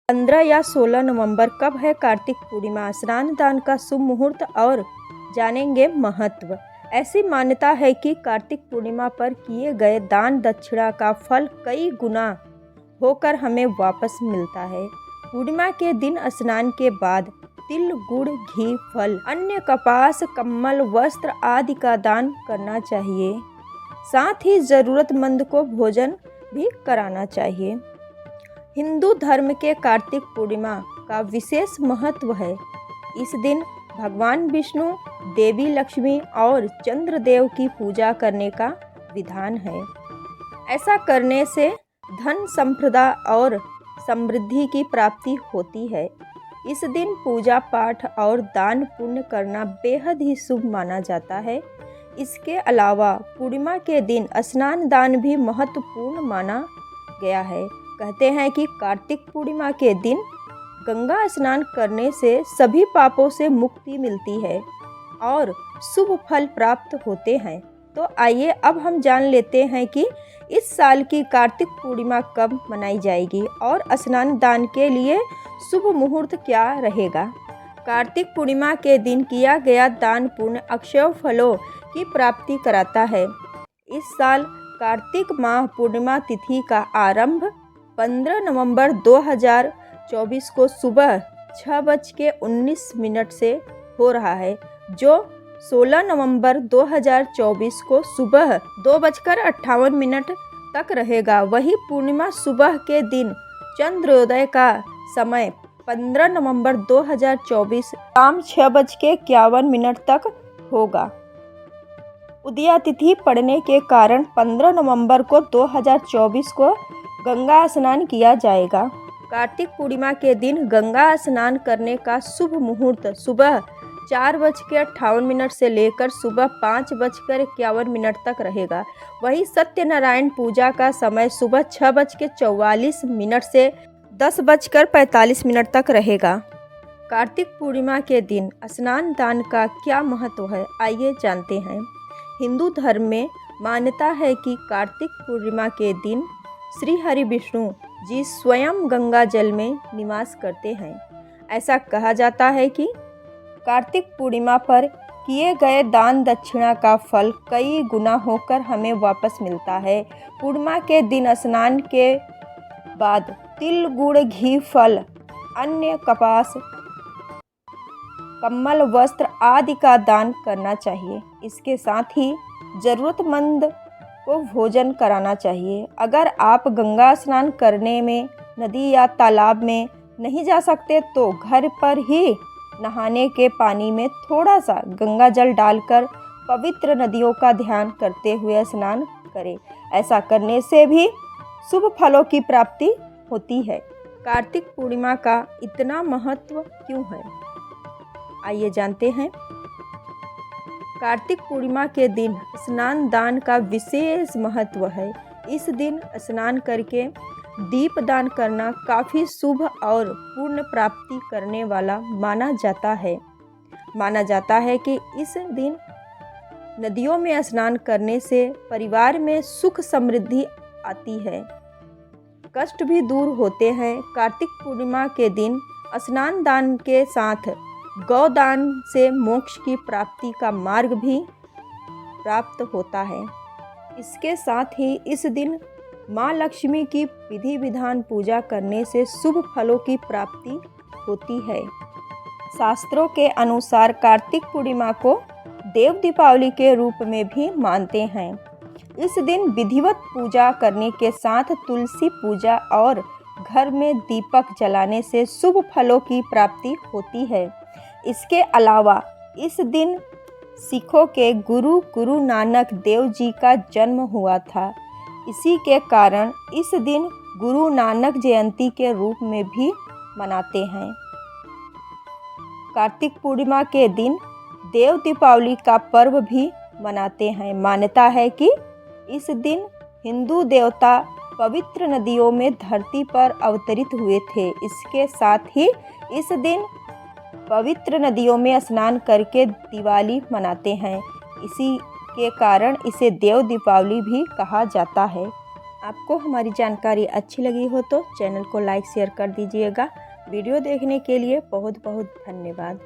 15 या 16 नवंबर कब है कार्तिक पूर्णिमा? स्नान दान का शुभ मुहूर्त और जानेंगे महत्व। ऐसी मान्यता है कि कार्तिक पूर्णिमा पर किए गए दान दक्षिणा का फल कई गुना होकर हमें वापस मिलता है। पूर्णिमा के दिन स्नान के बाद तिल, गुड़, घी, फल, अन्य कपास, कम्बल, वस्त्र आदि का दान करना चाहिए। साथ ही जरूरतमंद को भोजन भी कराना चाहिए। हिंदू धर्म के कार्तिक पूर्णिमा का विशेष महत्व है। इस दिन भगवान विष्णु, देवी लक्ष्मी और चंद्रदेव की पूजा करने का विधान है। ऐसा करने से धन संपदा और समृद्धि की प्राप्ति होती है। इस दिन पूजा पाठ और दान पुण्य करना बेहद ही शुभ माना जाता है। इसके अलावा पूर्णिमा के दिन स्नान दान भी महत्वपूर्ण माना गया है। कहते हैं कि कार्तिक पूर्णिमा के दिन गंगा स्नान करने से सभी पापों से मुक्ति मिलती है और शुभ फल प्राप्त होते हैं। तो आइए अब हम जान लेते हैं कि इस साल की कार्तिक पूर्णिमा कब मनाई जाएगी और स्नान दान के लिए शुभ मुहूर्त क्या रहेगा। कार्तिक पूर्णिमा के दिन किया गया दान पुण्य अक्षय फलों की प्राप्ति कराता है। इस साल कार्तिक माह पूर्णिमा तिथि का आरंभ 15 नवंबर 2024 को सुबह 6:19 से हो रहा है, जो 16 नवंबर 2024 को सुबह 2:58 तक रहेगा। वही पूर्णिमा सुबह के दिन चंद्रोदय का समय 15 नवंबर 2024 शाम 6:51 तक होगा। उदया तिथि पड़ने के कारण 15 नवंबर को 2024 को गंगा स्नान किया जाएगा। कार्तिक पूर्णिमा के दिन गंगा स्नान करने का शुभ मुहूर्त सुबह 4:58 से लेकर सुबह 5:51 तक रहेगा। वहीं सत्यनारायण पूजा का समय सुबह 6:44 से 10:45 तक रहेगा। कार्तिक पूर्णिमा के दिन स्नान दान का क्या महत्व है, आइए जानते हैं। हिंदू धर्म में मान्यता है कि कार्तिक पूर्णिमा के दिन श्री हरि विष्णु जी स्वयं गंगा जल में निवास करते हैं। ऐसा कहा जाता है कि कार्तिक पूर्णिमा पर किए गए दान दक्षिणा का फल कई गुना होकर हमें वापस मिलता है। पूर्णिमा के दिन स्नान के बाद तिल, गुड़, घी, फल, अन्य कपास, कम्बल, वस्त्र आदि का दान करना चाहिए। इसके साथ ही जरूरतमंद को भोजन कराना चाहिए। अगर आप गंगा स्नान करने में नदी या तालाब में नहीं जा सकते तो घर पर ही नहाने के पानी में थोड़ा सा गंगा जल डालकर पवित्र नदियों का ध्यान करते हुए स्नान करें। ऐसा करने से भी शुभ फलों की प्राप्ति होती है। कार्तिक पूर्णिमा का इतना महत्व क्यों है, आइए जानते हैं। कार्तिक पूर्णिमा के दिन स्नान दान का विशेष महत्व है। इस दिन स्नान करके दीप दान करना काफ़ी शुभ और पुण्य प्राप्ति करने वाला माना जाता है। माना जाता है कि इस दिन नदियों में स्नान करने से परिवार में सुख समृद्धि आती है, कष्ट भी दूर होते हैं। कार्तिक पूर्णिमा के दिन स्नान दान के साथ गौदान से मोक्ष की प्राप्ति का मार्ग भी प्राप्त होता है। इसके साथ ही इस दिन माँ लक्ष्मी की विधि विधान पूजा करने से शुभ फलों की प्राप्ति होती है। शास्त्रों के अनुसार कार्तिक पूर्णिमा को देव दीपावली के रूप में भी मानते हैं। इस दिन विधिवत पूजा करने के साथ तुलसी पूजा और घर में दीपक जलाने से शुभ फलों की प्राप्ति होती है। इसके अलावा इस दिन सिखों के गुरु नानक देव जी का जन्म हुआ था। इसी के कारण इस दिन गुरु नानक जयंती के रूप में भी मनाते हैं। कार्तिक पूर्णिमा के दिन देव दीपावली का पर्व भी मनाते हैं। मान्यता है कि इस दिन हिंदू देवता पवित्र नदियों में धरती पर अवतरित हुए थे। इसके साथ ही इस दिन पवित्र नदियों में स्नान करके दिवाली मनाते हैं। इसी के कारण इसे देव दीपावली भी कहा जाता है। आपको हमारी जानकारी अच्छी लगी हो तो चैनल को लाइक शेयर कर दीजिएगा। वीडियो देखने के लिए बहुत बहुत धन्यवाद।